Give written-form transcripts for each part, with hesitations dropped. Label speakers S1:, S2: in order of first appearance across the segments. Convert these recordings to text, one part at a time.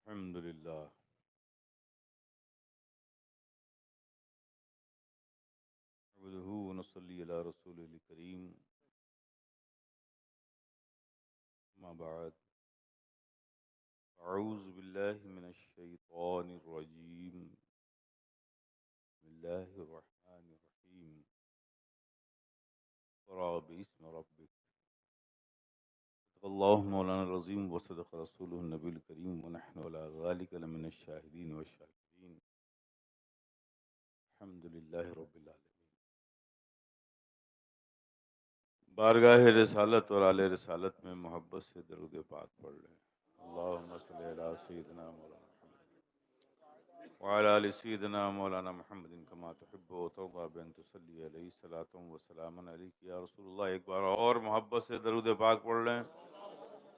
S1: الحمد لله نحمده ونصلي على رسوله الكريم ما بعد أعوذ بالله من الشيطان الرجيم بسم الله الرحمن الرحيم اقرأ باسم ربك صدق الله مولانا العظيم وصدق رسوله النبي الكريم ونحن على ذلك لمن الشاهدين والشاكرين الحمد لله رب العالمين. بارگاہ رسالت اور اعلی رسالت میں محبت سے درود پاک پڑھ لیں. اللہم صلی علی سیدنا مولانا محمد وعلی آل سیدنا مولانا محمد کما تحب و ترضی بان تصلی علیہ الصلاۃ والسلام علیک یا رسول اللہ. ایک بار اور محبت سے درود پاک پڑھ لیں.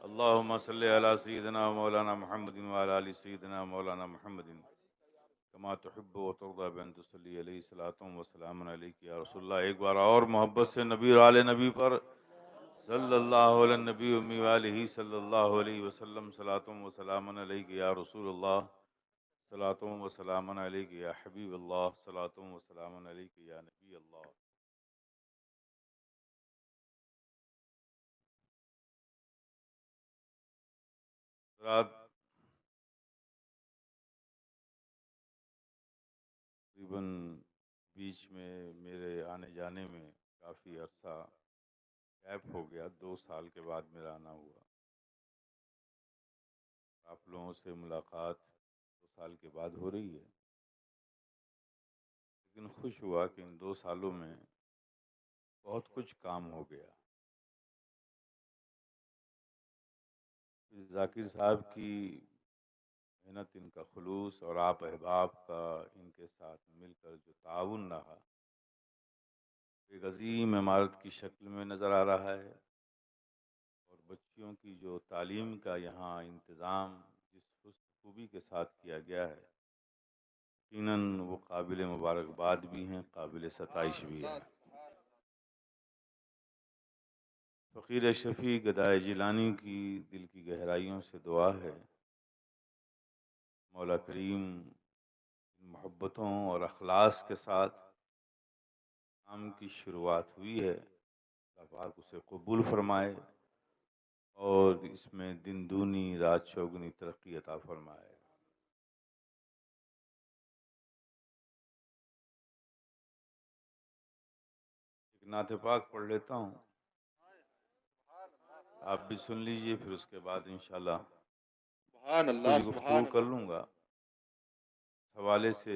S1: اللہم صلی علی سیدنا مولانا محمد وعلی آل سیدنا مولانا محمد کما تحب و ترضی بان تصلی علیہ الصلاۃ والسلام علیک یا رسول اللہ. ایک بار اور محبت سے نبی اور آل نبی پر صلی اللہ علیہ نبی امی والہ صلی اللہ علیہ وسلم صلاۃ و سلام علیک یا رسول اللہ صلاۃ و سلام علیک یا حبیب اللہ صلاۃ و سلام علیک یا نبی اللہ. رات تقریباً بیچ میں میرے آنے جانے میں کافی عرصہ گیپ ہو گیا. 2 سال کے بعد میرا آنا ہوا. آپ لوگوں سے ملاقات 2 سال کے بعد ہو رہی ہے، لیکن خوش ہوا کہ ان 2 سالوں میں بہت کچھ کام ہو گیا. ذاکر صاحب کی محنت، ان کا خلوص اور آپ احباب کا ان کے ساتھ مل کر جو تعاون رہا، ایک عظیم عمارت کی شکل میں نظر آ رہا ہے. اور بچیوں کی جو تعلیم کا یہاں انتظام جس حسن خوبی کے ساتھ کیا گیا ہے، یقیناً وہ قابل مبارکباد بھی ہیں، قابل ستائش بھی ہیں. فقیر شفیع گدائے جیلانی کی دل کی گہرائیوں سے دعا ہے مولا کریم محبتوں اور اخلاص کے ساتھ کام کی شروعات ہوئی ہے، اللہ پاک اسے قبول فرمائے اور اس میں دن دونی رات چوگنی ترقی عطا فرمائے. ایک نعت پاک پڑھ لیتا ہوں، آپ بھی سن لیجئے، پھر اس کے بعد انشاءاللہ
S2: سبحان اللہ
S1: کچھ گفتگو
S2: سبحان
S1: کر
S2: اللہ.
S1: لوں گا. اس حوالے سے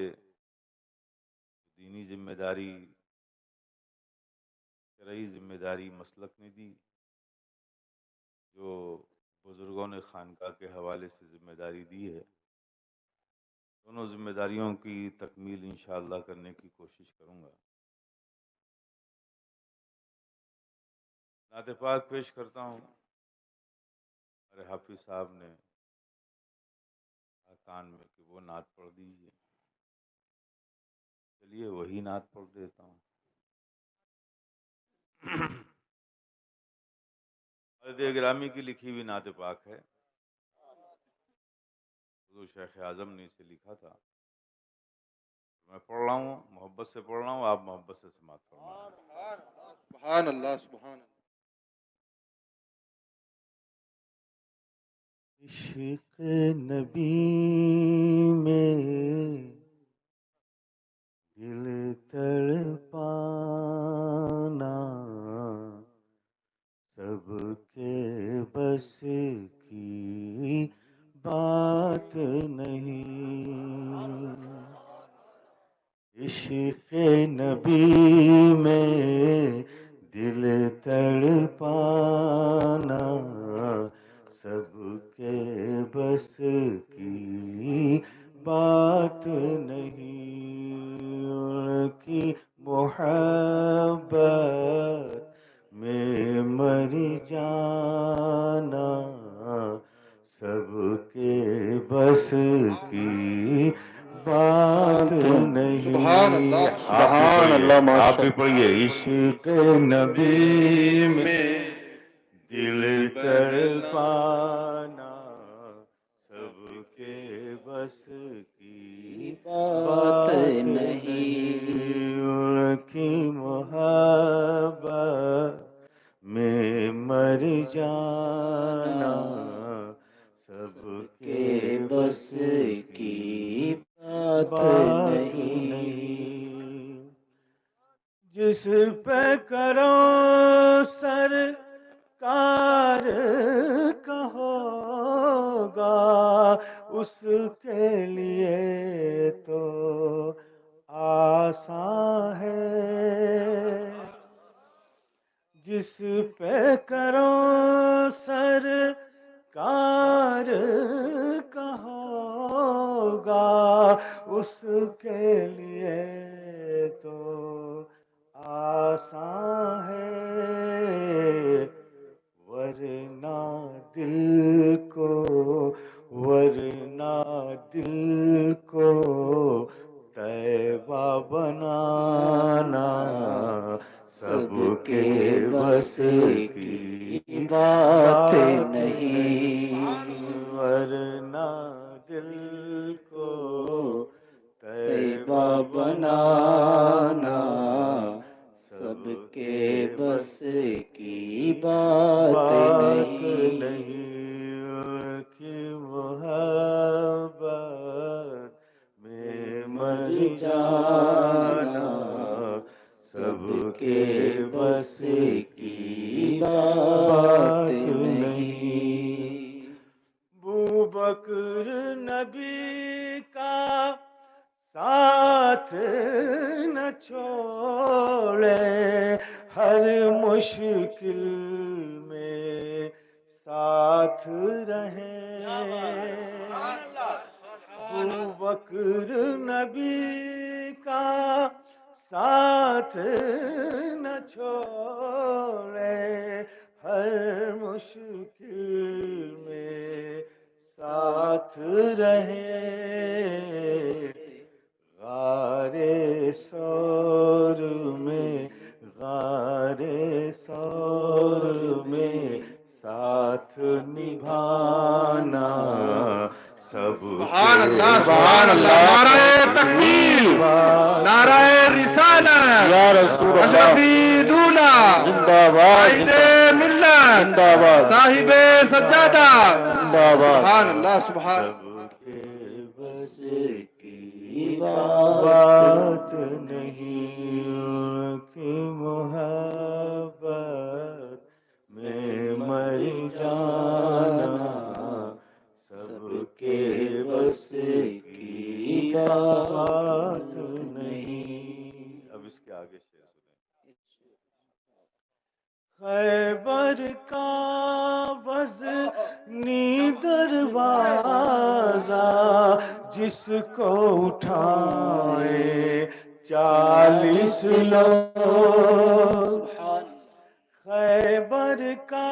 S1: دینی ذمہ داری، شرعی ذمہ داری مسلک نے دی، جو بزرگوں نے خانقاہ کے حوالے سے ذمہ داری دی ہے، دونوں ذمہ داریوں کی تکمیل انشاءاللہ کرنے کی کوشش کروں گا. نعت پاک پیش کرتا ہوں. ہمارے حافظ صاحب نے کان میں کہ وہ نعت پڑھ دیجیے. چلیے وہی نعت پڑھ دیتا ہوں. حضرت گرامی کی لکھی ہوئی نعت پاک ہے. حضور شیخ اعظم نے اسے لکھا تھا. میں پڑھ رہا ہوں، محبت سے پڑھ رہا ہوں، آپ محبت سے سماعت فرمائیں.
S2: سبحان اللہ سبحان اللہ.
S1: عشق نبی میں دل تڑپانا سب کے بس کی بات نہیں. عشق نبی میں دل تڑپانا سب کے بس کی بات نہیں. ان کی محبت میں مر جانا سب کے بس کی بات نہیں.
S2: سبحان اللہ
S1: سبحان اللہ. آپ بھی پڑھیے.
S2: عشق
S1: عشق نبی میں
S2: دل
S1: دل تڑپانا سب کے بس کی
S3: بات نہیں،
S1: ان کی محبت میں مر جانا سب کے بس کی
S3: بات
S1: نہیں۔ جس پہ کرو سرکار کا ہوگا اس کے لیے تو آسان ہے، جس پہ کرو سرکار کا ہوگا اس کے لیے تو آسان ہے، ورنہ دل کو طیبہ بنانا سب کے بس کی
S3: بات نہیں،
S1: ورنہ دل کو طیبہ
S3: بنانا سب کے بس کی بات نہیں،
S1: کی محبت میں مر جانا سب کے بس کی بات نہیں۔ ابوبکر نبی کا ساتھ نہ چھوڑے، ہر مشکل میں ساتھ رہے، ابوبکر نبی کا ساتھ نہ چھوڑے، ہر مشکل میں ساتھ رہے، غار سور میں ساتھ نبھانا سب
S2: سبحان اللہ سبحان اللہ، نعرہ تکبیر، نعرہ رسالت،
S1: یا رسول اللہ
S2: اشرفی دولہ،
S1: زندہ باد
S2: قائد ملت،
S1: زندہ باد
S2: صاحب سجادہ،
S1: زندہ باد
S2: سبحان اللہ سبحان اللہ۔
S1: سب کے بس
S3: کی
S1: بات نہیں، ان کی محبت میں مر جانا سب کے بس کی بات نہیں۔ اب اس کے آگے شعر سنیں۔ خیبر کا وزنی دروازہ جس کو اٹھائے 40 لوگ، خیبر کا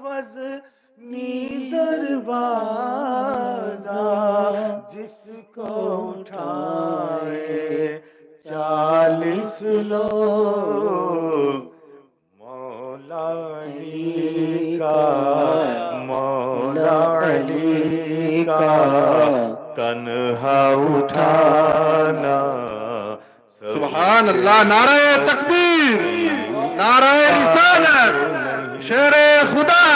S1: وزنی دروازہ جس کو اٹھائے 40 لوگ، مولا علی کا تنہا اٹھانا
S2: سبحان اللہ، نعرہ تکبیر، نعرہ رسالت، شیر خدا،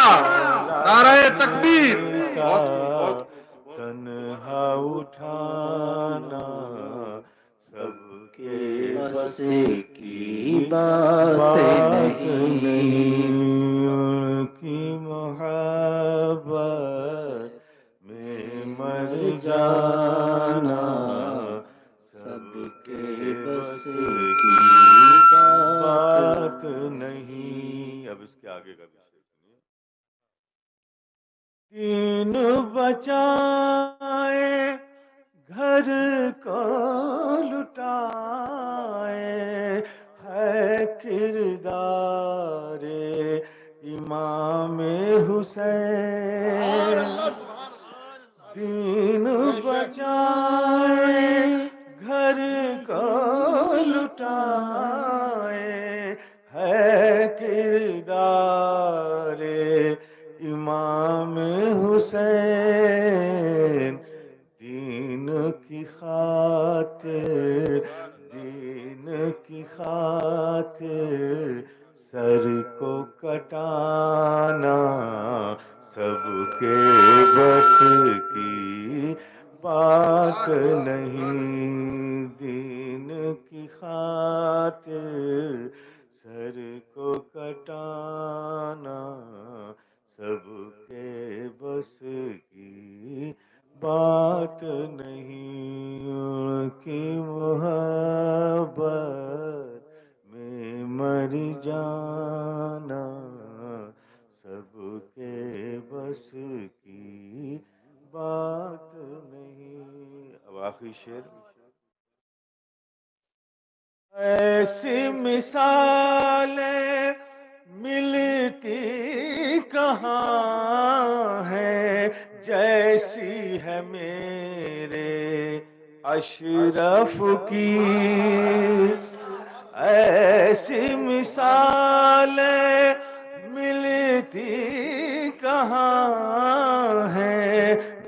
S2: نعرہ تکبیر،
S1: تنہا اٹھانا سب کے
S3: بس کی بات نہیں،
S1: ان کی محبت میں مر جانا سب کے بس کی بات نہیں۔ اب اس کے آگے کا بھی شعر سنیے۔ دین بچائے گھر کو لٹائے ہے کردار امام حسین، دین بچائے گھر کو لٹائے ہے کردار امام حسین، کی بات نہیں، دین کی خاطر سر کو کٹانا سب کے بس کی بات نہیں، ان کی محبت میں مر جانا سب کے بس کی بات نہیں۔ اب آخری شعر، ایسی مثالیں ملتی کہاں ہے جیسی ہے میرے اشرف کی، ایسی مثالیں ملتی کہاں ہے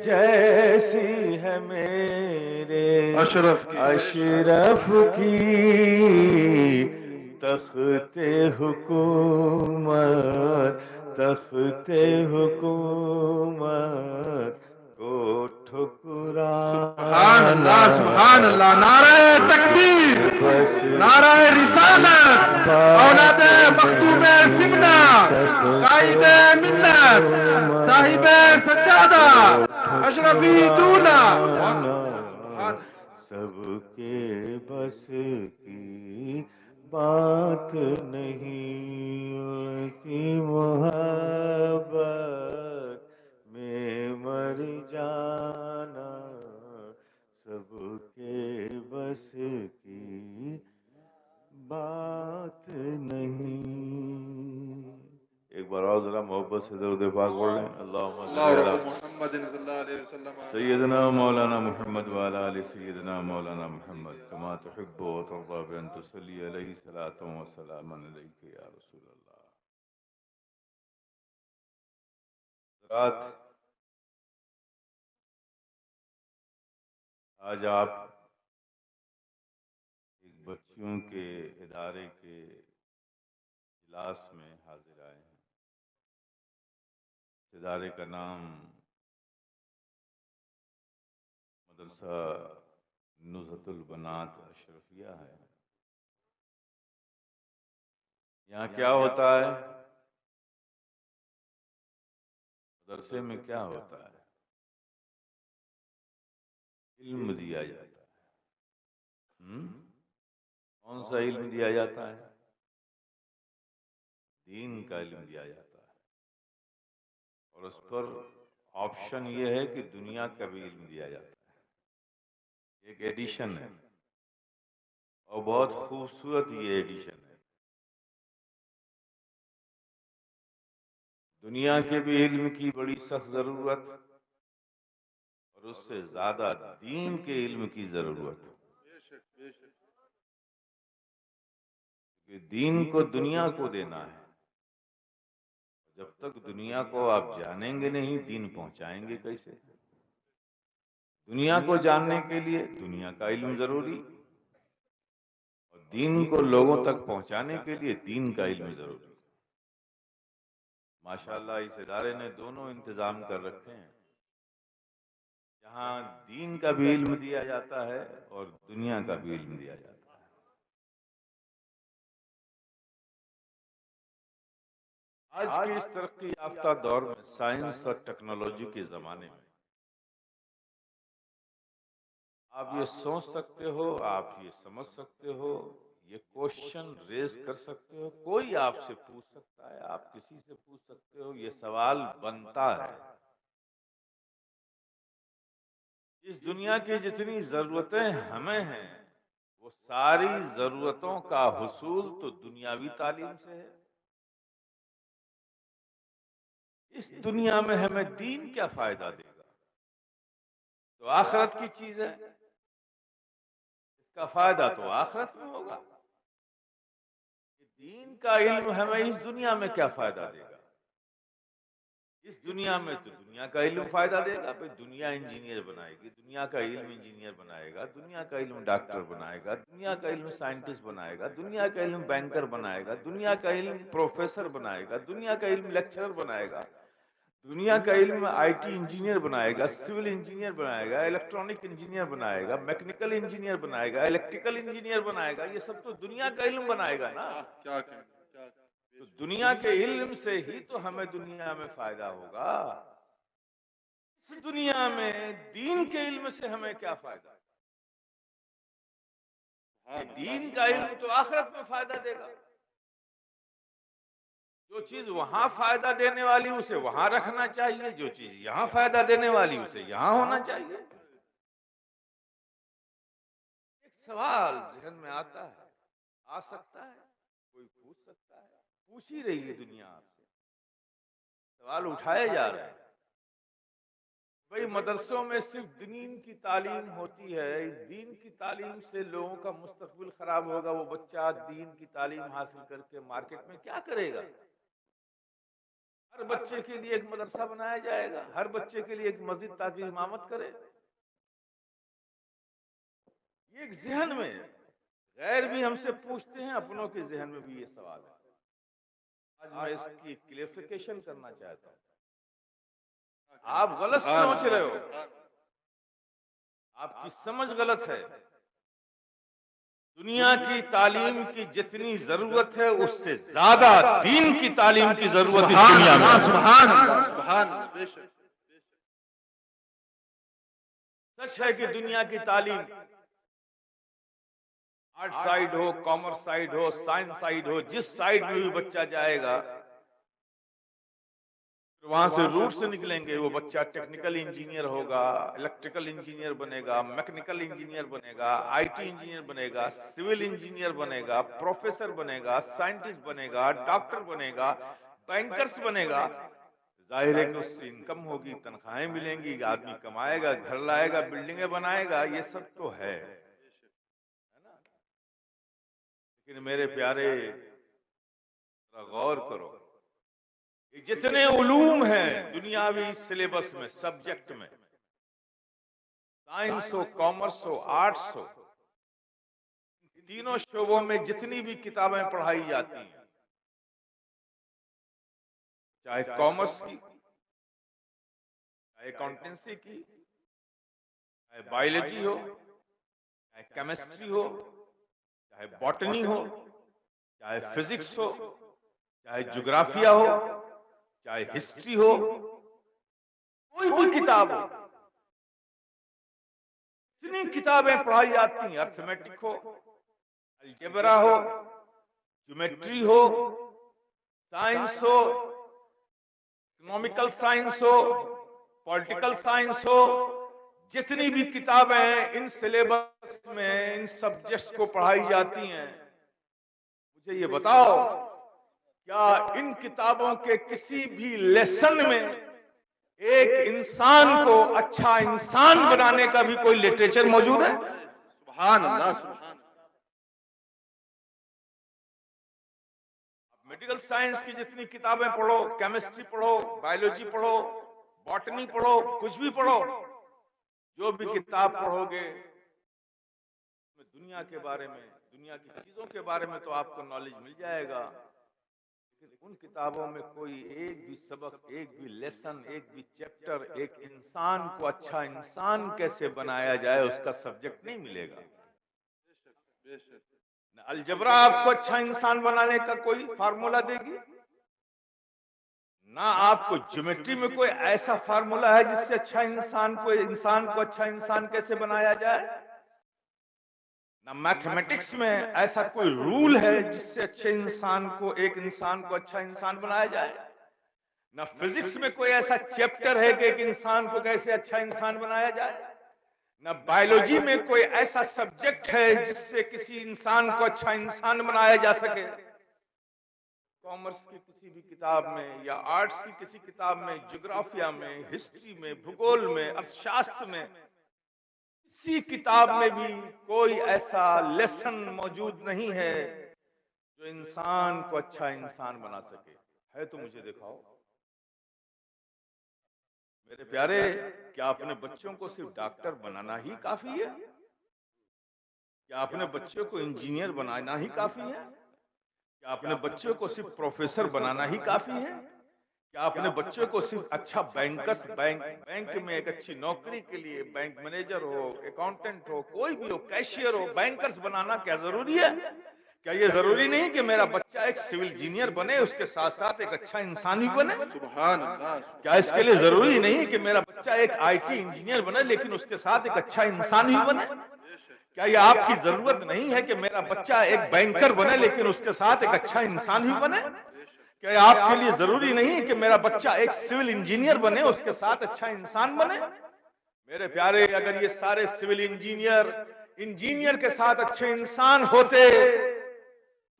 S1: جیسی ہے میرے
S2: اشرف کی
S1: اشرف کی، تخت حکومت تخت حکومت کو
S2: سبحان
S1: ٹھکرانا
S2: اللہ سبحان اللہ، نعرہ تکبیر،
S1: بس
S2: نعرہ رسالت، اولاد مخدوم سمنا، قائد ملت، صاحب سجادہ، اشرفی دونا،
S1: سب کے بس کی بات نہیں، ان کی محبت میں مر جانا سب کے بس کی بات نہیں۔ ایک بار اور ذرا محبت سے درود پاک پڑھ لیں، اللہم صلی
S2: اللہ
S1: علی
S2: رب محمد صلی اللہ علیہ وسلم،
S1: سیدنا مولانا محمد وعلی آل سیدنا مولانا محمد کما تحب و ترضى بأن تصلی علیہ صلاۃ و سلام علیک یا رسول اللہ۔ حضرات، آج آپ ایک بچیوں کے ادارے کے اجلاس میں حاضر آئے ہیں۔ اس ادارے کا نام مدرسہ نزہۃ البنات اشرفیہ ہے۔ یہاں کیا ہوتا ہے؟ مدرسے میں کیا ہوتا ہے؟ علم دیا جاتا ہے۔ کون سا علم دیا جاتا ہے؟ دین کا علم دیا جاتا ہے، اور اس پر آپشن یہ ہے کہ دنیا کا بھی علم دیا جاتا ہے۔ ایک ایڈیشن ہے، اور بہت خوبصورت یہ ایڈیشن ہے۔ دنیا کے بھی علم کی بڑی سخت ضرورت، اور اس سے زیادہ دین کے علم کی ضرورت، کہ دین کو دنیا کو دینا ہے۔ جب تک دنیا کو آپ جانیں گے نہیں، دین پہنچائیں گے کیسے؟ دنیا کو جاننے کے لیے دنیا کا علم ضروری، اور دین کو لوگوں تک پہنچانے کے لیے دین کا علم ضروری۔ ماشاءاللہ اس ادارے نے دونوں انتظام کر رکھے ہیں، جہاں دین کا بھی علم دیا جاتا ہے اور دنیا کا بھی علم دیا جاتا ہے۔ آج کے اس ترقی یافتہ دور میں، سائنس اور ٹیکنالوجی کے زمانے میں، آپ یہ سوچ سکتے ہو، آپ یہ سمجھ سکتے ہو، یہ کوشچن ریز کر سکتے ہو، کوئی آپ سے پوچھ سکتا ہے، آپ کسی سے پوچھ سکتے ہو، یہ سوال بنتا ہے، اس دنیا کی جتنی ضرورتیں ہمیں ہیں، وہ ساری ضرورتوں کا حصول تو دنیاوی تعلیم سے ہے۔ اس دنیا میں ہمیں دین کیا فائدہ دے گا؟ تو آخرت کی چیز ہے، اس کا فائدہ تو آخرت میں ہوگا۔ دین کا علم ہمیں اس دنیا میں کیا فائدہ دے گا؟ اس دنیا میں تو دنیا کا علم فائدہ دے گا، پھر دنیا انجینئر بنائے گی، دنیا کا علم انجینئر بنائے گا، دنیا کا علم ڈاکٹر بنائے گا، دنیا کا علم سائنٹسٹ بنائے گا، دنیا کا علم بینکر بنائے گا، دنیا کا علم پروفیسر بنائے گا، دنیا کا علم لیکچرر بنائے گا، دنیا کا علم آئی ٹی انجینئر بنائے گا، سول انجینئر بنائے گا، الیکٹرانک انجینئر بنائے گا، میکینیکل انجینئر بنائے گا، الیکٹریکل انجینئر بنائے گا، یہ سب تو دنیا کا علم بنائے گا نا۔
S2: کیا کہیں کیا
S1: تو دنیا کے علم سے ہی تو ہمیں دنیا میں فائدہ ہوگا۔ اس دنیا میں دین کے علم سے ہمیں کیا فائدہ؟ دین کا علم تو آخرت میں فائدہ دے گا۔ جو چیز وہاں فائدہ دینے والی اسے وہاں رکھنا چاہیے، جو چیز یہاں فائدہ دینے والی اسے یہاں ہونا چاہیے۔ ایک سوال ذہن میں آتا ہے، آ سکتا ہے، کوئی پوچھ سکتا ہے، پوچھ ہی رہی ہے دنیا آپ سے، سوال اٹھائے جا رہے ہیں۔ بھئی مدرسوں میں صرف دین کی تعلیم ہوتی ہے، دین کی تعلیم سے لوگوں کا مستقبل خراب ہوگا، وہ بچہ دین کی تعلیم حاصل کر کے مارکیٹ میں کیا کرے گا؟ ہر بچے کے لیے ایک مدرسہ بنایا جائے گا، ہر بچے کے لیے ایک مسجد تاکہ امامت کرے۔ یہ ایک ذہن میں ہے، غیر بھی ہم سے پوچھتے ہیں، اپنوں کے ذہن میں بھی یہ سوال ہے۔ آج میں اس کی کلیریفیکیشن کرنا چاہتا ہوں۔ آپ غلط سوچ رہے ہو، آپ کی سمجھ غلط ہے۔ دنیا کی تعلیم کی جتنی ضرورت ہے اس سے زیادہ دین کی تعلیم کی ضرورت ہے دنیا میں۔
S2: سبحان اللہ سبحان اللہ، بے شک۔
S1: سچ ہے کہ دنیا کی تعلیم آرٹ سائیڈ ہو، کامرس سائیڈ ہو، سائنس سائیڈ ہو، جس سائیڈ میں بھی بچہ جائے گا وہاں سے روٹ سے نکلیں گے، وہ بچہ ٹیکنیکل انجینئر ہوگا، الیکٹریکل انجینئر بنے گا، میکینیکل انجینئر بنے گا، آئی ٹی انجینئر بنے گا، سول انجینئر بنے گا، پروفیسر بنے گا، سائنٹسٹ بنے گا، ڈاکٹر بنے گا، بینکرز بنے گا۔ ظاہر ہے کہ اس سے انکم ہوگی، تنخواہیں ملیں گی، آدمی کمائے گا، گھر لائے گا، بلڈنگیں بنائے گا، یہ سب تو ہے۔ لیکن میرے پیارے ذرا غور کرو، یہ جتنے علوم ہیں دنیاوی سلیبس میں، سبجیکٹ میں، سائنس ہو، کامرس ہو، آرٹس ہو، تینوں شعبوں میں جتنی بھی کتابیں پڑھائی جاتی ہیں، چاہے کامرس کی، چاہے اکاؤنٹنسی کی، چاہے بایولوجی ہو، چاہے کیمسٹری ہو، چاہے باٹنی ہو، چاہے فزکس ہو، چاہے جغرافیہ ہو، چاہے ہسٹری ہو، کوئی بھی کتاب ہو، اتنی کتابیں پڑھائی جاتی ہیں، ارتھمیٹک ہو، الجبرا ہو، جیومیٹری ہو، سائنس ہو، اکنامیکل سائنس ہو، پولیٹیکل سائنس ہو، جتنی بھی کتابیں ہیں ان سلیبس میں ان سبجیکٹس کو پڑھائی جاتی ہیں، مجھے یہ بتاؤ کیا ان کتابوں کے کسی بھی لیسن میں ایک انسان کو اچھا انسان بنانے کا بھی کوئی لٹریچر موجود ہے؟
S2: سبحان اللہ سبحان اللہ۔
S1: میڈیکل سائنس کی جتنی کتابیں پڑھو، کیمسٹری پڑھو، بایولوجی پڑھو، باٹنی پڑھو، کچھ بھی پڑھو، جو بھی کتاب پڑھو گے دنیا کے بارے میں، دنیا کی چیزوں کے بارے میں تو آپ کو نالج مل جائے گا، لیکن ان کتابوں میں کوئی ایک بھی سبق، ایک بھی لیسن، ایک بھی چیپٹر، ایک انسان کو اچھا انسان کیسے بنایا جائے اس کا سبجیکٹ نہیں ملے گا۔
S2: بے شک۔
S1: نہ الجبرا آپ کو اچھا انسان بنانے کا کوئی فارمولا دے گی، نہ آپ کو جیومیٹری میں کوئی ایسا فارمولا ہے جس سے اچھا انسان کو اچھا انسان کیسے بنایا جائے، نہ میتھمیٹکس میں ایسا کوئی رول ہے جس سے اچھے انسان کو، ایک انسان کو اچھا انسان بنایا جائے، نہ فزکس میں کوئی ایسا چیپٹر ہے کہ ایک انسان کو کیسے اچھا انسان بنایا جائے، نہ بایولوجی میں کوئی ایسا سبجیکٹ ہے جس سے کسی انسان کو اچھا انسان بنایا جا سکے۔ کامرس کی کسی بھی کتاب میں یا آرٹس کی کسی کتاب میں، جغرافیہ میں، ہسٹری میں، بھگول میں، ارتھ میں، کسی کتاب میں بھی کوئی ایسا لیسن موجود نہیں ہے جو انسان کو اچھا انسان بنا سکے۔ ہے تو مجھے دکھاؤ۔ میرے پیارے، کیا اپنے بچوں کو صرف ڈاکٹر بنانا ہی کافی ہے؟ کیا اپنے بچوں کو انجینئر بنانا ہی کافی ہے؟ کیا اپنے بچوں کو صرف پروفیسر بنانا ہی کافی ہے؟ کیا اپنے بچوں کو صرف اچھا بینک میں ایک اچھی نوکری کے لیے بینک مینیجر ہو، اکاؤنٹنٹ ہو، کوئی بھی ہو، کیشیئر ہو، بینکرز بنانا کیا ضروری ہے؟ کیا یہ ضروری نہیں کہ میرا بچہ ایک سول انجینئر بنے، اس کے ساتھ ساتھ ایک اچھا انسان بھی بنے؟
S2: سبحان اللہ
S1: کیا اس کے لیے ضروری نہیں کہ میرا بچہ ایک آئی ٹی انجینئر بنے لیکن اس کے ساتھ ایک اچھا انسان بھی بنے؟ کیا یہ آپ کی ضرورت نہیں ہے کہ میرا بچہ ایک بینکر بنے لیکن اس کے ساتھ ایک اچھا انسان بھی بنے؟ کیا یہ آپ کے لیے ضروری نہیں کہ میرا بچہ ایک سول انجینئر بنے، اس کے ساتھ اچھا انسان بنے؟ میرے پیارے، اگر یہ سارے سول انجینئر کے ساتھ اچھے انسان ہوتے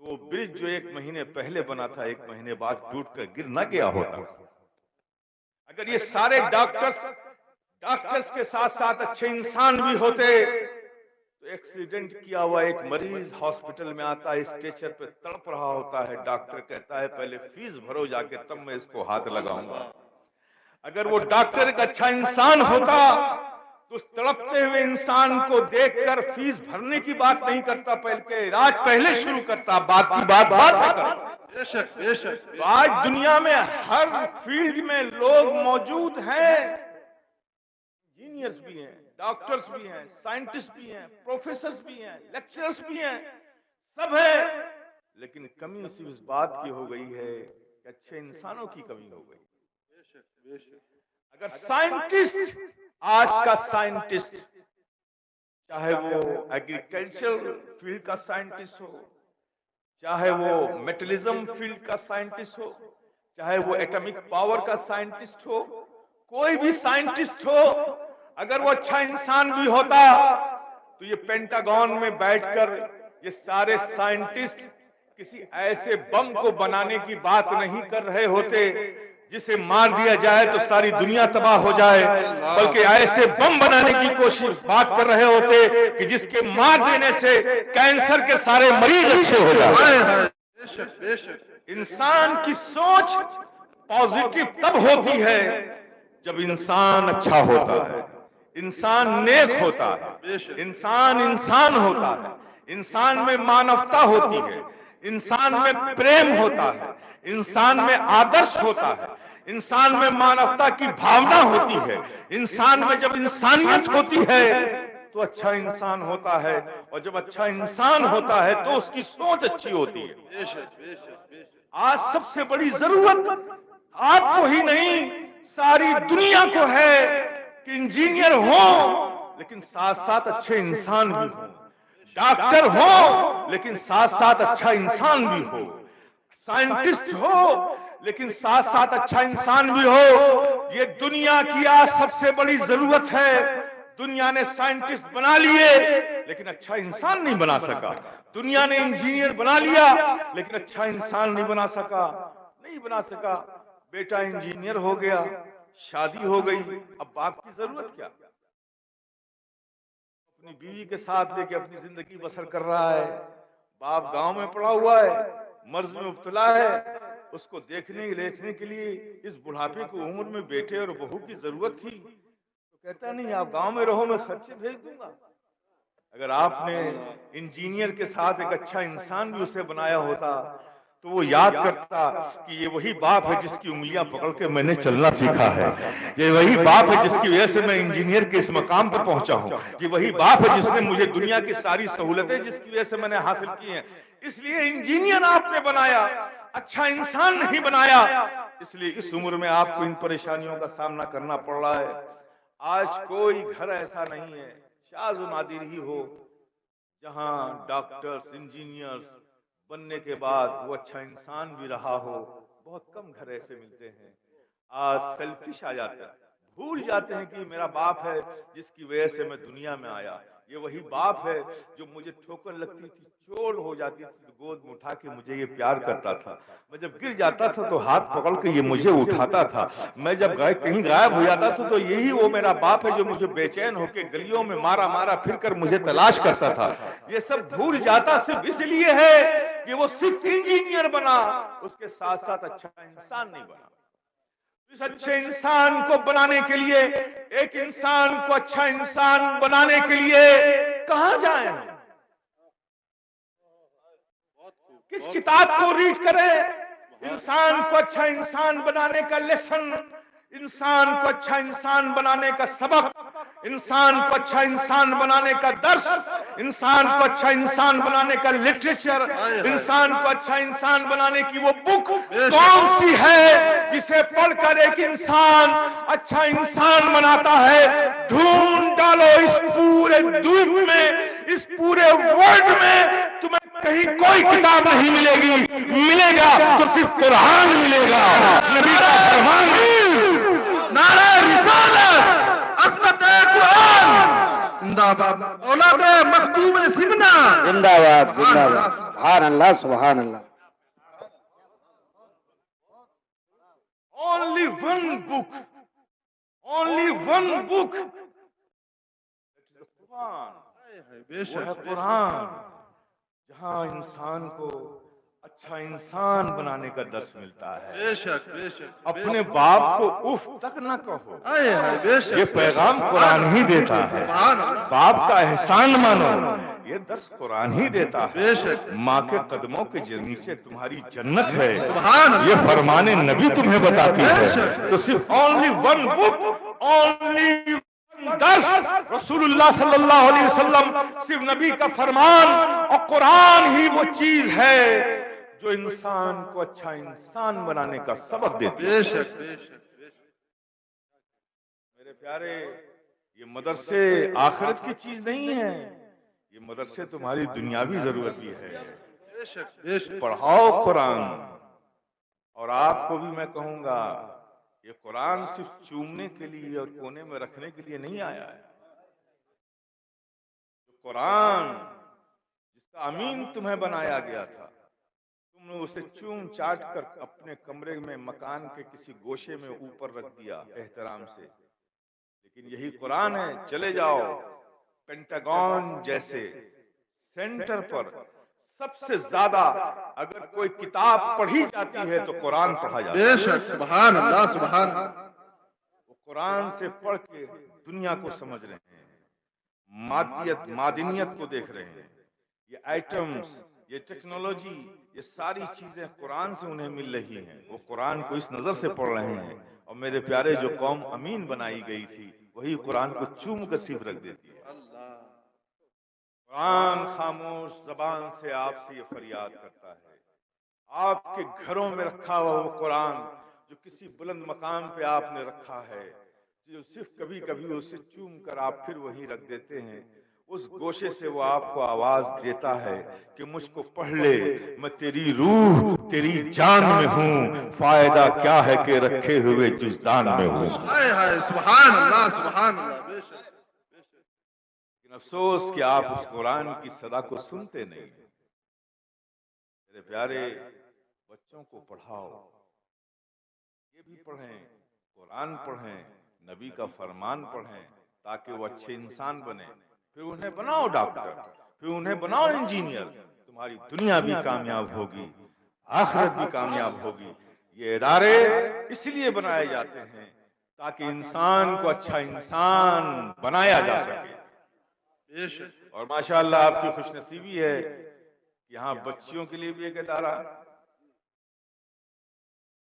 S1: تو وہ برج جو 1 مہینے پہلے بنا تھا 1 مہینے بعد ٹوٹ کر گر نہ گیا ہوتا۔ اگر یہ سارے ڈاکٹرز کے ساتھ ساتھ اچھے انسان بھی ہوتے تو ایکسیڈنٹ کیا ہوا ایک مریض ہاسپٹل میں آتا ہے، اسٹریچر پہ تڑپ رہا ہوتا ہے، ڈاکٹر کہتا ہے پہلے فیس بھرو جا کے تب میں اس کو ہاتھ لگاؤں گا۔ اگر وہ ڈاکٹر ایک اچھا انسان ہوتا تو اس تڑپتے ہوئے انسان کو دیکھ کر فیس بھرنے کی بات نہیں کرتا، بلکہ علاج پہلے شروع کرتا، بعد کی بات میں کرتا۔
S2: بے شک بے شک
S1: تو آج دنیا میں ہر فیلڈ میں لوگ موجود ہیں، انجینئرز بھی ہیں، ڈاکٹرز بھی ہیں، سائنٹسٹ بھی ہیں، پروفیسرز بھی ہیں، لیکچررز بھی ہیں، سب ہیں، لیکن کمی صرف اس بات کی ہو گئی ہے کہ اچھے انسانوں کی کمی ہو گئی۔
S2: بے شک
S1: اگر سائنٹسٹ، آج کا سائنٹسٹ، چاہے وہ ایگریکلچر فیلڈ کا سائنٹسٹ ہو، چاہے وہ میٹلزم فیلڈ کا سائنٹسٹ ہو، چاہے وہ ایٹمک پاور کا سائنٹسٹ ہو، کوئی بھی سائنٹسٹ ہو، اگر وہ اچھا انسان بھی ہوتا تو یہ پینٹاگون میں بیٹھ کر یہ سارے سائنٹسٹ کسی ایسے بم کو بنانے کی بات نہیں کر رہے ہوتے جسے مار دیا جائے تو ساری دنیا تباہ ہو جائے، بلکہ ایسے بم بنانے کی کوشش بات کر رہے ہوتے کہ جس کے مار دینے سے کینسر کے سارے مریض اچھے ہو جائیں۔
S2: بے شک بے شک
S1: انسان کی سوچ پازیٹو تب ہوتی ہے جب انسان اچھا ہوتا ہے، انسان نیک ہوتا ہے، انسان ہوتا ہے، انسان میں مانوتا ہوتی ہے، انسان میں پریم ہوتا ہے، انسان میں آدرش ہوتا ہے، انسان میں مانوتا کی بھاونا ہوتی ہے، انسان میں جب انسانیت ہوتی ہے تو اچھا انسان ہوتا ہے، اور جب اچھا انسان ہوتا ہے تو اس کی سوچ اچھی ہوتی ہے۔
S2: بے شک بے شک بے شک
S1: آج سب سے بڑی ضرورت آپ کو ہی نہیں ساری دنیا کو ہے کہ انجینئر ہوں لیکن ساتھ ساتھ اچھے انسان بھی ہوں، ڈاکٹر ہوں لیکن ساتھ ساتھ اچھا انسان بھی ہو، سائنٹسٹ ہو لیکن ساتھ ساتھ اچھا انسان بھی ہو۔ یہ دنیا کی آج سب سے بڑی ضرورت ہے۔ دنیا نے سائنٹسٹ بنا لیے لیکن اچھا انسان نہیں بنا سکا، دنیا نے انجینئر بنا لیا لیکن اچھا انسان نہیں بنا سکا۔ بیٹا انجینئر ہو گیا، شادی ہو گئی، اب باپ کی ضرورت کیا؟ اپنی بیوی کے ساتھ لے کے اپنی زندگی بسر کر رہا ہے، باپ گاؤں میں پڑا ہوا ہے، مرض میں مبتلا ہے، اس کو دیکھنے لیٹنے کے لیے اس بڑھاپے کی عمر میں بیٹے اور بہو کی ضرورت تھی تو کہتا نہیں آپ گاؤں میں رہو، میں خرچے بھیج دوں گا۔ اگر آپ نے انجینئر کے ساتھ ایک اچھا انسان بھی اسے بنایا ہوتا تو وہ یاد کرتا کہ یہ وہی باپ ہے جس کی انگلیاں پکڑ کے میں نے چلنا سیکھا ہے، یہ وہی باپ ہے جس کی وجہ سے میں انجینئر کے اس مقام پر پہنچا ہوں، یہ وہی باپ ہے جس نے مجھے دنیا کی ساری سہولتیں جس کی وجہ سے میں نے حاصل کی ہیں۔ اس لیے انجینئر آپ نے بنایا، اچھا انسان نہیں بنایا، اس لیے اس عمر میں آپ کو ان پریشانیوں کا سامنا کرنا پڑ رہا ہے۔ آج کوئی گھر ایسا نہیں ہے، شاذ و نادر ہی ہو، جہاں ڈاکٹرز انجینئرز بننے کے بعد وہ اچھا انسان بھی رہا ہو۔ بہت کم گھر ایسے ملتے ہیں۔ آج سیلفش آ جاتے ہیں، بھول جاتے ہیں کہ میرا باپ ہے جس کی وجہ سے میں دنیا میں آیا، یہ وہی باپ ہے جو مجھے ٹھوکر لگتی تھی، چوٹ ہو جاتی تھی تو گود میں اٹھا کے مجھے یہ پیار کرتا تھا، میں جب گر جاتا تھا تو ہاتھ پکڑ کے یہ مجھے اٹھاتا تھا، میں جب کہیں غائب ہو جاتا تھا تو یہی وہ میرا باپ ہے جو مجھے بے چین ہو کے گلیوں میں مارا پھر کر مجھے تلاش کرتا تھا۔ یہ سب بھول جاتا صرف اس لیے ہے کہ وہ صرف انجینئر بنا، اس کے ساتھ ساتھ اچھا انسان نہیں بنا۔ اس اچھے انسان کو بنانے کے لیے، ایک انسان کو اچھا انسان بنانے کے لیے کہاں جائیں ہم؟ کس کتاب کو ریڈ کریں؟ انسان کو اچھا انسان بنانے کا لیسن، انسان کو اچھا انسان بنانے کا سبق، انسان کو اچھا انسان بنانے کا درس، انسان کو اچھا انسان بنانے کا لٹریچر، انسان کو اچھا انسان بنانے کی وہ بک کون سی ہے جسے پڑھ کر ایک انسان اچھا انسان بناتا ہے؟ ڈھونڈ ڈالو اس پورے دنیا میں، اس پورے ورلڈ میں تمہیں کہیں کوئی کتاب نہیں ملے گی، ملے گا تو صرف قرآن ملے گا، نبی کا فرمان۔
S2: نعرہ رسالت، عظمت قرآن زندہ باد، اولاد مخدوم سمنا
S3: زندہ باد، زندہ باد، سبحان اللہ، سبحان اللہ۔
S1: Only one book, only one book, قرآن،
S2: بے
S1: وہ ہے
S2: شک
S1: قرآن، جہاں انسان کو اچھا انسان بنانے کا درس ملتا ہے۔
S2: بے شک بے شک
S1: اپنے باپ کو اف تک نہ کہو،
S2: آئے ہائے بے شک،
S1: یہ پیغام قرآن ہی دیتا ہے۔
S2: سبحان اللہ،
S1: باپ کا احسان مانو، یہ درس قرآن ہی دیتا ہے۔
S2: بے شک،
S1: ماں کے قدموں کے نیچے تمہاری جنت ہے،
S2: سبحان اللہ،
S1: یہ فرمان نبی تمہیں بتاتی
S2: بے
S1: ہے۔
S2: شک۔
S1: تو صرف only one book, only one درس، رسول اللہ صلی اللہ علیہ وسلم، صرف نبی کا فرمان اور قرآن ہی وہ چیز ہے جو انسان کو اچھا انسان بنانے کا سبق دیتی ہے۔
S2: بے شک بے شک بے شک،
S1: میرے پیارے، یہ مدرسے آخرت کی چیز نہیں ہے، یہ مدرسے تمہاری دنیاوی ضرورت بھی ہے۔
S2: بے شک بے شک،
S1: پڑھاؤ قرآن، اور آپ کو بھی میں کہوں گا یہ قرآن صرف چومنے کے لیے اور کونے میں رکھنے کے لیے نہیں آیا ہے۔ قرآن جس کا امین تمہیں بنایا گیا تھا، تم نے اسے چوم چاٹ کر اپنے کمرے میں مکان کے کسی گوشے میں اوپر رکھ دیا احترام سے، لیکن یہی قرآن ہے۔ چلے جاؤ پینٹاگون جیسے سینٹر پر، سب سے زیادہ اگر کوئی کتاب پڑھی جاتی ہے تو قرآن پڑھا جاتا ہے۔
S2: بے شک، سبحان اللہ سبحان اللہ،
S1: وہ قرآن سے پڑھ کے دنیا کو سمجھ رہے ہیں، مادیت معدنیت کو دیکھ رہے ہیں، یہ آئٹمز، یہ ٹیکنالوجی، یہ ساری چیزیں قرآن سے انہیں مل رہی ہیں، وہ قرآن کو اس نظر سے پڑھ رہے ہیں۔ اور میرے پیارے، جو قوم امین بنائی گئی تھی وہی قرآن کو چوم کر صرف رکھ دیتی ہے۔ قرآن خاموش زبان سے آپ سے یہ فریاد کرتا ہے، آپ کے گھروں میں رکھا ہوا وہ قرآن جو کسی بلند مقام پہ آپ نے رکھا ہے، جو صرف کبھی کبھی اسے چوم کر آپ پھر وہیں رکھ دیتے ہیں، اس گوشے سے وہ آپ کو آواز دیتا ہے کہ مجھ کو پڑھ لے، میں تیری روح تیری جان میں ہوں، فائدہ کیا ہے کہ رکھے ہوئے جزدان میں ہوں۔
S2: ہائے ہائے سبحان اللہ سبحان اللہ، بے شک بے شک،
S1: لیکن افسوس کہ آپ اس قرآن کی صدا کو سنتے نہیں۔ میرے پیارے، بچوں کو پڑھاؤ، یہ بھی پڑھیں، قرآن پڑھیں، نبی کا فرمان پڑھیں، تاکہ وہ اچھے انسان بنیں، پھر انہیں بناؤ ڈاکٹر، پھر انہیں بناؤ انجینئر، تمہاری دنیا بھی کامیاب ہوگی، آخرت بھی کامیاب ہوگی۔ یہ ادارے اس لیے بنائے جاتے ہیں تاکہ انسان کو اچھا انسان بنایا جا سکے۔
S2: بے شک،
S1: اور ماشاءاللہ آپ کی خوش نصیبی ہے کہ یہاں بچیوں کے لیے بھی ایک ادارہ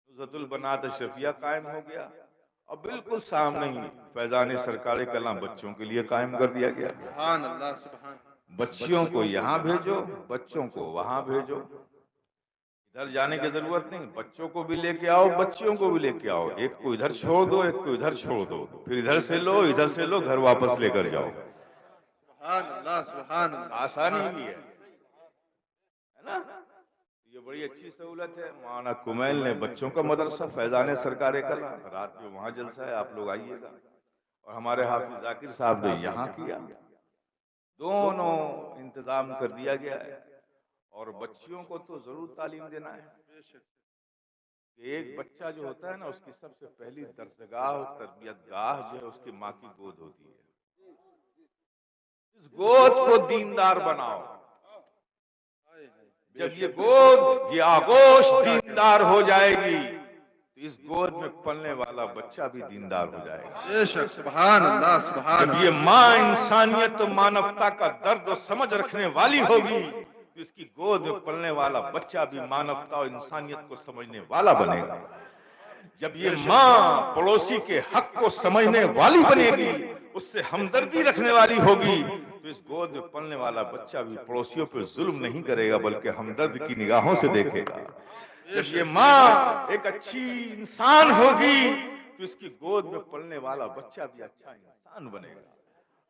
S1: نزہت البنات اشرفیہ قائم ہو گیا، اور بالکل سامنے ہی فیضان سرکار کلام بچوں کے لیے قائم کر دیا گیا۔
S2: سبحان اللہ سبحان اللہ،
S1: بچیوں کو یہاں بھیجو، بچوں کو وہاں بھیجو، ادھر جانے کی ضرورت نہیں، بچوں کو بھی لے کے آؤ، بچیوں کو بھی لے کے آؤ، ایک کو ادھر چھوڑ دو، ایک کو ادھر چھوڑ دو، پھر ادھر سے لو، ادھر سے لو، گھر واپس لے کر جاؤ۔
S2: سبحان اللہ سبحان اللہ،
S1: آسانی بھی ہے نا؟ یہ بڑی اچھی سہولت ہے۔ مولانا کمیل نے بچوں کا مدرسہ فیضان سرکار کلام، رات میں وہاں جلسہ ہے، آپ لوگ آئیے گا، اور ہمارے حافظ ذاکر صاحب نے یہاں کیا، دونوں انتظام کر دیا گیا ہے۔ اور بچیوں کو تو ضرور تعلیم دینا ہے
S2: بے شک،
S1: کہ ایک بچہ جو ہوتا ہے نا، اس کی سب سے پہلی درسگاہ اور تربیت گاہ جو ہے اس کی ماں کی گود ہوتی ہے۔ اس گود کو دیندار بناؤ، جب یہ گود، یہ آغوش دیندار ہو جائے گی تو اس گود میں پلنے والا بچہ بھی دیندار ہو جائے گا۔
S2: بے شک، سبحان اللہ سبحان
S1: جب یہ
S2: اللہ،
S1: ماں انسانیت و مانوتا کا درد و سمجھ رکھنے والی ہوگی تو اس کی گود میں پلنے والا بچہ بھی مانوتا اور انسانیت کو سمجھنے والا بنے گا۔ جب یہ ماں پڑوسی کے حق کو سمجھنے والی بنے گی، اس سے ہمدردی رکھنے والی ہوگی، تو اس گود میں پلنے والا بچہ بھی پڑوسیوں پہ ظلم نہیں کرے گا بلکہ ہمدرد کی نگاہوں سے دیکھے گا۔ جب یہ ماں ایک اچھی انسان ہوگی تو اس کی گود میں پلنے والا بچہ بھی اچھا انسان بنے گا۔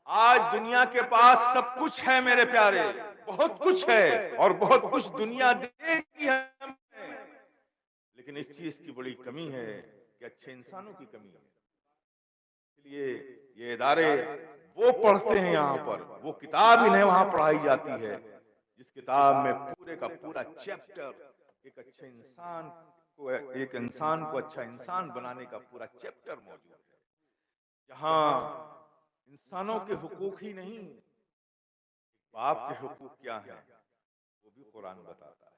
S1: آج دنیا کے پاس سب کچھ ہے میرے پیارے، بہت کچھ ہے اور بہت کچھ دنیا دے گی ہمیں، لیکن اس چیز کی بڑی کمی ہے کہ اچھے انسانوں کی کمی ہے۔ اس لیے یہ ادارے وہ پڑھتے ہیں یہاں پر، وہ کتاب انہیں وہاں پڑھائی جاتی ہے جس کتاب میں پورے کا پورا چیپٹر ایک اچھے انسان کو، ایک انسان کو اچھا انسان بنانے کا پورا چیپٹر موجود ہے، جہاں انسانوں کے حقوق ہی نہیں، باپ کے حقوق کیا ہیں وہ بھی قرآن بتاتا ہے،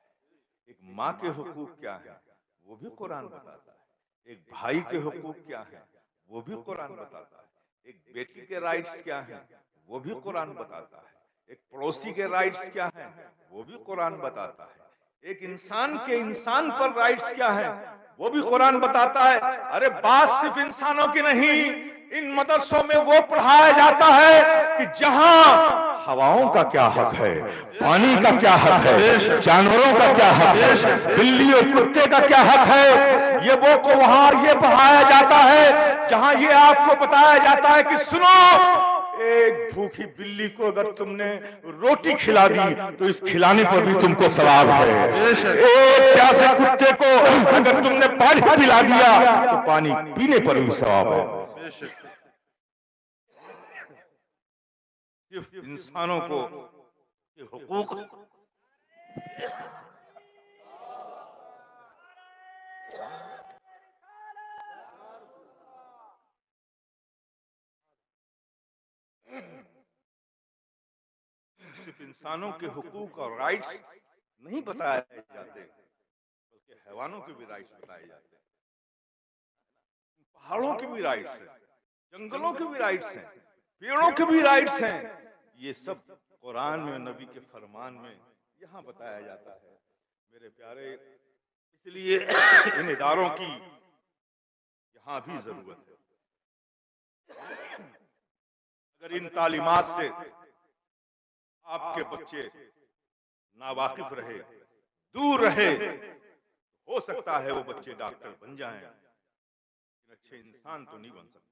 S1: ایک ماں کے حقوق کیا ہیں وہ بھی قرآن بتاتا ہے، ایک بھائی کے حقوق کیا ہیں وہ بھی قرآن بتاتا ہے، ایک بیٹی کے رائٹس کیا ہیں وہ بھی قرآن بتاتا ہے، ایک پڑوسی کے رائٹس کیا ہیں وہ بھی قرآن بتاتا ہے، ایک انسان کے انسان پر رائٹس کیا ہیں وہ بھی قرآن بتاتا ہے۔ ارے بات صرف انسانوں کی نہیں، ان مدرسوں میں وہ پڑھایا جاتا ہے کہ جہاں ہواؤں کا کیا حق ہے، پانی کا کیا حق ہے، جانوروں کا کیا حق ہے، بلی اور کتے کا کیا حق ہے، یہ وہ کو وہاں یہ پڑھایا جاتا ہے جہاں یہ آپ کو بتایا جاتا ہے کہ سنو، ایک بھوکی بلی کو اگر تم نے روٹی کھلا دی تو اس کھلانے پر بھی تم کو ثواب ہے، ایک پیاسے کتے کو اگر تم نے پانی پلا دیا تو پانی پینے پر بھی ثواب ہے۔ صرف انسانوں کو حقوق صرف انسانوں کے حقوق اور رائٹس نہیں بتائے جاتے بلکہ حیوانوں کے بھی رائٹس بتائے جاتے ہیں، پہاڑوں کے بھی رائٹس ہیں، جنگلوں کے بھی رائٹس ہیں، پیڑوں کے بھی رائٹس ہیں، یہ سب قرآن میں نبی کے فرمان میں یہاں بتایا جاتا ہے میرے پیارے۔ اس لیے ان اداروں کی یہاں بھی ضرورت ہے۔ اگر ان تعلیمات سے آپ کے بچے ناواقف رہے، دور رہے، ہو سکتا ہے وہ بچے ڈاکٹر بن جائیں لیکن اچھے انسان تو نہیں بن سکتے۔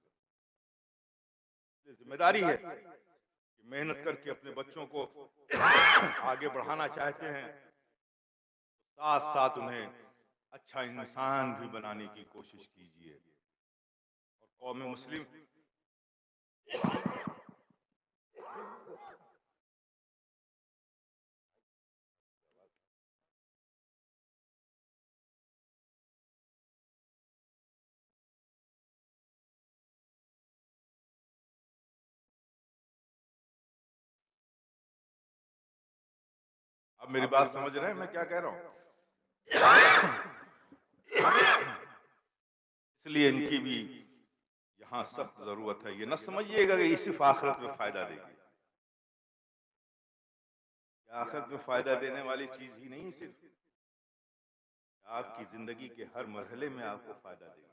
S1: ذمہ داری ہے کہ محنت کر کے اپنے بچوں کو آگے بڑھانا چاہتے ہیں، ساتھ ساتھ انہیں اچھا انسان بھی بنانے کی کوشش کیجیے۔ اور قوم مسلم اب میری بات سمجھ رہے ہیں میں کیا کہہ رہا ہوں؟ اس لیے ان کی بھی یہاں سخت ضرورت ہے۔ یہ نہ سمجھیے گا کہ یہ صرف آخرت میں فائدہ دے گی، آخرت میں فائدہ دینے والی چیز ہی نہیں، صرف آپ کی زندگی کے ہر مرحلے میں آپ کو فائدہ دے گی۔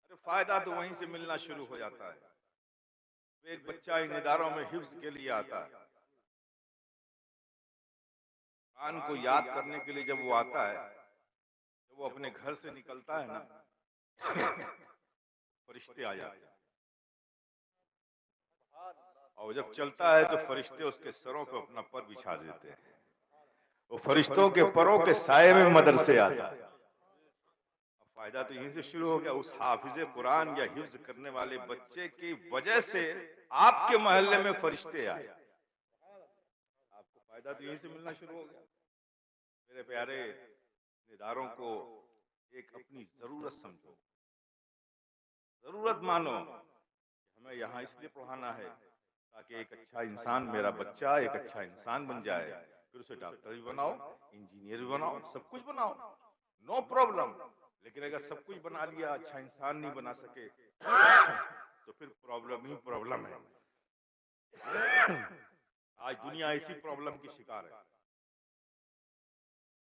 S1: ارے فائدہ تو وہیں سے ملنا شروع ہو جاتا ہے۔ ایک بچہ ان اداروں میں حفظ کے لیے آتا ہے، قرآن کو یاد کرنے کے لیے جب وہ آتا ہے، جب وہ اپنے گھر سے نکلتا ہے نا، فرشتے آ جاتے ہیں، اور جب چلتا ہے تو فرشتے اس کے سروں پہ اپنا پر بچھا دیتے ہیں، وہ فرشتوں کے پروں کے سائے میں مدرسے آتا ہے۔ اب فائدہ تو یہیں سے شروع ہو گیا، اس حافظ قرآن یا حفظ کرنے والے بچے کی وجہ سے آپ کے محلے میں فرشتے آئے، آپ کو فائدہ تو یہیں سے ملنا شروع ہو گیا۔ میرے پیارے، اداروں کو ایک اپنی ضرورت سمجھو، ضرورت مانو کہ ہمیں یہاں اس لیے پڑھانا ہے تاکہ ایک اچھا انسان، میرا بچہ ایک اچھا انسان بن جائے، پھر اسے ڈاکٹر بھی بناؤ، انجینئر بھی بناؤ، سب کچھ بناؤ، نو پرابلم۔ لیکن اگر سب کچھ بنا لیا، اچھا انسان نہیں بنا سکے تو پھر پرابلم ہی پرابلم ہے۔ آج دنیا اسی پرابلم کی شکار ہے.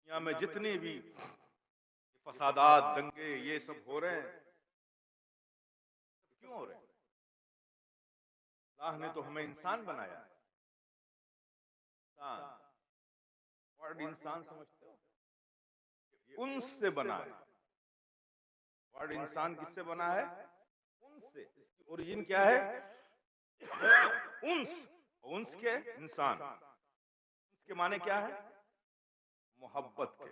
S1: دنیا میں جتنے بھی فسادات، دنگے، یہ سب ہو رہے ہیں، کیوں ہو رہے ہیں؟ اللہ نے تو ہمیں انسان بنایا ہے. انسان، ورڈ انسان سمجھتے ہو؟ انس سے بنا ہے. ورڈ انسان کس سے بنا ہے؟ انس سے. اس کی اوریجن کیا ہے؟ انس. انس کے انسان، اس کے معنی کیا ہے؟ محبت کے.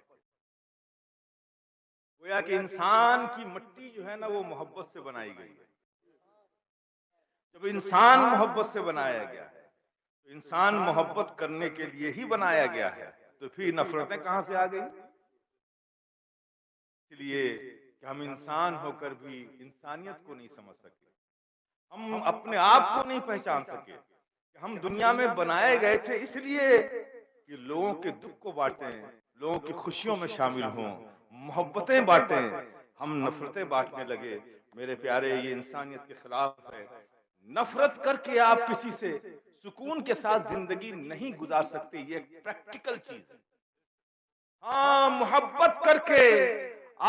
S1: گویا کہ انسان کی مٹی جو ہے نا وہ محبت سے بنائی گئی ہے. جب انسان محبت سے بنایا گیا ہے تو انسان محبت کرنے کے لیے ہی بنایا گیا ہے، تو پھر نفرتیں کہاں سے آ گئی؟ اس لیے کہ ہم انسان ہو کر بھی انسانیت کو نہیں سمجھ سکے، ہم اپنے آپ کو نہیں پہچان سکے کہ ہم دنیا میں بنائے گئے تھے اس لیے کہ لوگوں کے دکھ کو بانٹیں، لوگوں کی خوشیوں میں شامل ہوں، محبتیں بانٹیں. ہم نفرتیں بانٹنے لگے. میرے پیارے، یہ انسانیت کے خلاف ہے. نفرت کر کے آپ کسی سے سکون کے ساتھ زندگی نہیں گزار سکتے، یہ ایک پریکٹیکل چیز ہے. ہاں، محبت کر کے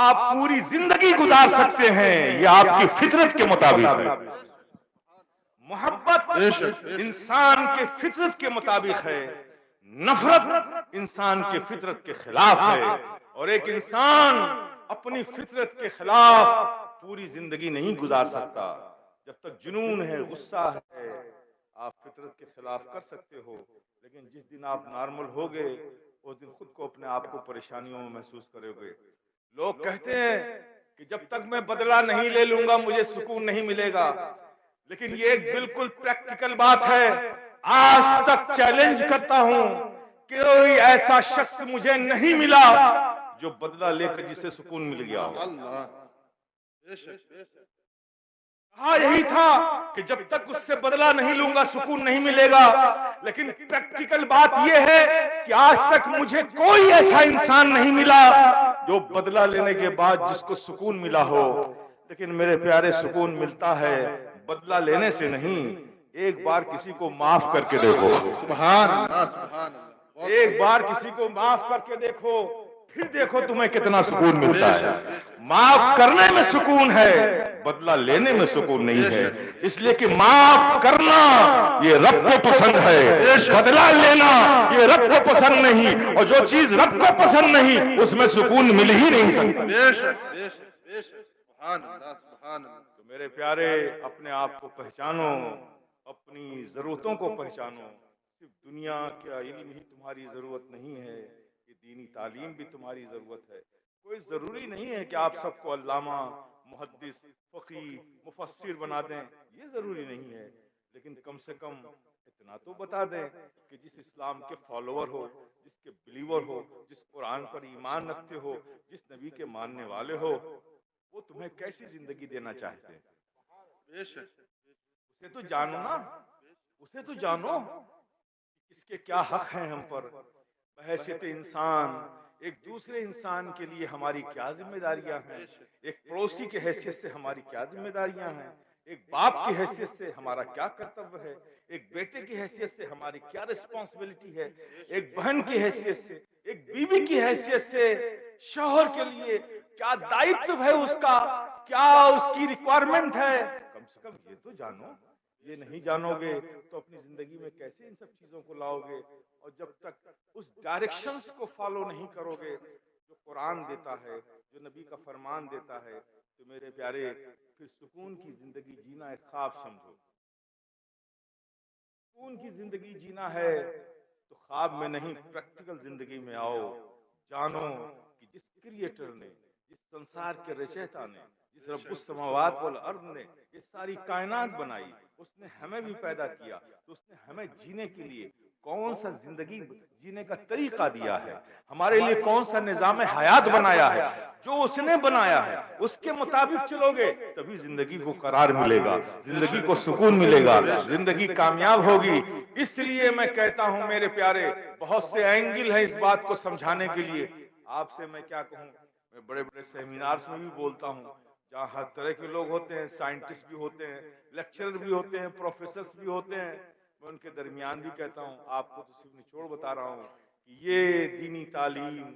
S1: آپ پوری زندگی گزار سکتے ہیں، یہ آپ کی فطرت کے مطابق ہے. محبت
S2: بے شک
S1: انسان کے فطرت کے مطابق ہے، نفرت انسان کے فطرت کے خلاف ہے. اور ایک انسان اپنی فطرت کے خلاف پوری زندگی نہیں گزار سکتا. جب تک جنون ہے، غصہ ہے، آپ فطرت کے خلاف کر سکتے ہو، لیکن جس دن آپ نارمل ہوگے اس دن خود کو، اپنے آپ کو پریشانیوں میں محسوس کرو گے. لوگ کہتے ہیں کہ جب تک میں بدلہ نہیں لے لوں گا مجھے سکون نہیں ملے گا، لیکن یہ ایک بالکل پریکٹیکل بات ہے. آج تک چیلنج کرتا ہوں کہ کوئی ایسا شخص مجھے نہیں ملا جو بدلہ لے کر جسے سکون مل گیا ہو.
S2: اللہ. بے شک بے شک.
S1: کہا یہی تھا کہ جب تک اس سے بدلہ نہیں لوں گا سکون نہیں ملے گا، لیکن پریکٹیکل بات یہ ہے کہ آج تک مجھے کوئی ایسا انسان نہیں ملا جو بدلہ لینے کے بعد جس کو سکون ملا ہو. لیکن میرے پیارے، سکون ملتا ہے بدلہ لینے سے نہیں. ایک بار کسی کو معاف کر کے دیکھو،
S2: سبحان اللہ سبحان اللہ.
S1: ایک بار کسی کو معاف کر کے دیکھو، پھر دیکھو تمہیں کتنا سکون ملتا ہے. معاف کرنے میں سکون ہے، بدلہ لینے میں سکون نہیں ہے. اس لیے کہ معاف کرنا یہ رب کو پسند ہے، بدلہ لینا یہ رب کو پسند نہیں. اور جو چیز رب کو پسند نہیں اس میں سکون مل ہی نہیں سکتا.
S2: بے شک بے شک بے شک. سبحان اللہ سبحان اللہ.
S1: تو میرے پیارے، اپنے آپ کو پہچانو، اپنی ضرورتوں کو پہچانو. صرف دنیا کا علم ہی تمہاری ضرورت نہیں ہے، یہ دینی تعلیم بھی تمہاری ضرورت ہے. کوئی ضروری نہیں ہے کہ آپ سب کو علامہ، محدث، فقیہ، مفسر بنا دیں، یہ ضروری نہیں ہے. لیکن کم سے کم اتنا تو بتا دیں کہ جس اسلام کے فالوور ہو، جس کے بلیور ہو، جس قرآن پر ایمان رکھتے ہو، جس نبی کے ماننے والے ہو، وہ تمہیں کیسی زندگی دینا چاہتے ہیں.
S2: بے شک.
S1: اسے تو جانو نا، اسے تو جانو اس کے کیا حق ہیں ہم پر. بحیثیت انسان ایک دوسرے انسان کے لیے ہماری کیا ذمہ داریاں ہیں، ایک پڑوسی کی حیثیت سے ہماری کیا ذمہ داریاں ہیں، ایک باپ کی حیثیت سے ہمارا کیا کرتویہ ہے، ایک بیٹے کی حیثیت سے ہماری کیا رسپانسبلٹی ہے، ایک بہن کی حیثیت سے، ایک بیوی کی حیثیت سے شوہر کے لیے کیا دائتو ہے، اس کا کیا اس کی ریکوائرمنٹ ہے. کم سے کم یہ تو جانو. یہ نہیں جانو گے تو اپنی زندگی میں کیسے ان سب چیزوں کو لاؤ گے؟ اور جب تک اس ڈائریکشنز کو فالو نہیں کرو گے جو قرآن دیتا ہے، جو نبی کا فرمان دیتا ہے، تو میرے پیارے پھر سکون کی زندگی جینا ایک خواب سمجھو. سکون کی زندگی جینا ہے تو خواب میں نہیں، پریکٹیکل زندگی میں آؤ. جانو کہ جس کریٹر نے، جس سنسار کے رچیتا نے، جس رب السماوات والارض نے یہ ساری کائنات بنائی، اس نے ہمیں بھی پیدا کیا، تو اس نے ہمیں جینے کے لیے کون سا زندگی جینے کا طریقہ دیا ہے، ہمارے لیے کون سا نظام حیات بنایا ہے. جو اس نے بنایا ہے اس کے مطابق چلو گے تبھی زندگی کو قرار ملے گا، زندگی کو سکون ملے گا، زندگی کامیاب ہوگی. اس لیے میں کہتا ہوں میرے پیارے، بہت سے اینگل ہیں اس بات کو سمجھانے کے لیے. آپ سے میں کیا کہوں، میں بڑے بڑے سیمینارز میں بھی بولتا ہوں جہاں ہر طرح کے لوگ ہوتے ہیں، سائنٹسٹ بھی ہوتے ہیں، لیکچرر بھی ہوتے ہیں، پروفیسرز بھی ہوتے ہیں. میں ان کے درمیان بھی کہتا ہوں، آپ کو تو صرف نچوڑ بتا رہا ہوں کہ یہ دینی تعلیم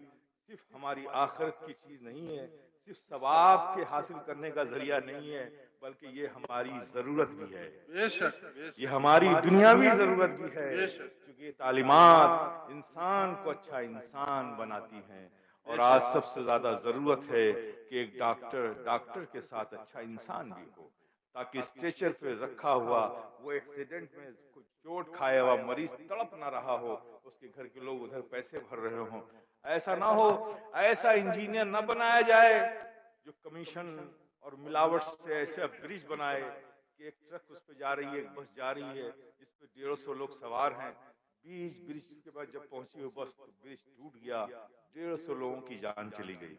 S1: صرف ہماری آخرت کی چیز نہیں ہے، صرف ثواب کے حاصل کرنے کا ذریعہ نہیں ہے، بلکہ یہ ہماری ضرورت بھی ہے،
S2: بے شک بے شک
S1: یہ ہماری دنیاوی ضرورت بھی ہے،
S2: بے شک
S1: کیونکہ یہ تعلیمات انسان کو اچھا انسان بناتی ہیں۔ اور آج سب سے زیادہ ضرورت ہے کہ ایک ڈاکٹر کے ساتھ اچھا انسان بھی ہو، تاکہ اسٹریچر پہ رکھا ہوا وہ ایکسیڈنٹ میں کچھ چوٹ کھایا ہوا مریض تڑپ نہ رہا ہو، اس کے گھر کے لوگ ادھر پیسے بھر رہے ہوں۔ ایسا نہ ہو، ایسا انجینئر نہ بنایا جائے جو کمیشن اور ملاوٹ سے ایسا برج بنائے کہ ایک ٹرک اس پہ جا رہی ہے، ایک بس جا رہی ہے جس پہ 150 لوگ سوار ہیں، بیچ برج کے بعد جب پہنچی وہ بس تو برج ٹوٹ گیا، 150 لوگوں کی جان چلی گئی۔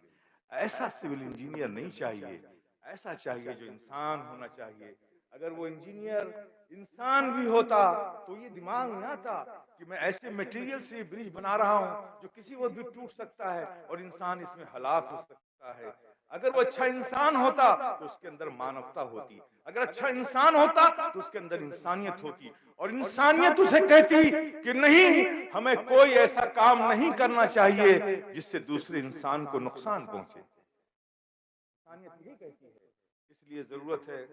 S1: ایسا سول انجینئر نہیں چاہیے، ایسا چاہیے جو انسان ہونا چاہیے۔ اگر وہ انجینئر انسان بھی ہوتا تو یہ دماغ میں آتا کہ میں ایسے میٹیریل سے برج بنا رہا ہوں جو کسی وقت بھی ٹوٹ سکتا ہے اور انسان اس میں ہلاک ہو سکتا ہے۔ اگر وہ اچھا انسان ہوتا تو اس کے اندر مانوتا ہوتی، اگر اچھا انسان ہوتا تو اس کے اندر انسانیت ہوتی، اور انسانیت اسے کہتی کہ نہیں، ہمیں کوئی ایسا کام نہیں کرنا چاہیے جس سے دوسرے انسان کو نقصان پہنچے۔ انسانیت یہی کہتی ہے۔ اس لیے ضرورت ہے،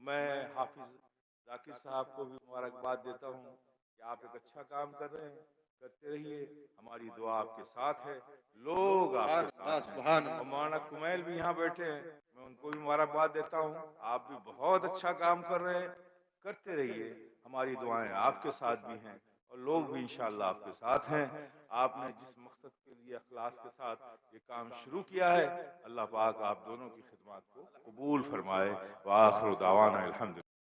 S1: میں حافظ ذاکر صاحب کو بھی مبارکباد دیتا ہوں کہ آپ ایک اچھا کام کر رہے ہیں، کرتے رہیے، ہماری دعا آپ کے ساتھ ہے، لوگ آپ کے
S2: سبحان اللہ
S1: ساتھ ہیں۔
S2: سبحان
S1: اور
S2: اللہ
S1: مولانا کمیل بھی یہاں بیٹھے ہیں، میں ان کو بھی مبارکباد دیتا ہوں، آپ بھی بہت اچھا کام کر رہے ہیں، کرتے رہیے، ہماری دعائیں آپ کے ساتھ بھی ہیں اور لوگ بھی انشاءاللہ آپ کے ساتھ ہیں۔ آپ نے جس مقصد کے لیے اخلاص کے ساتھ یہ کام شروع کیا ہے، اللہ پاک آپ دونوں کی خدمات کو قبول فرمائے۔ وآخر دعوانا الحمد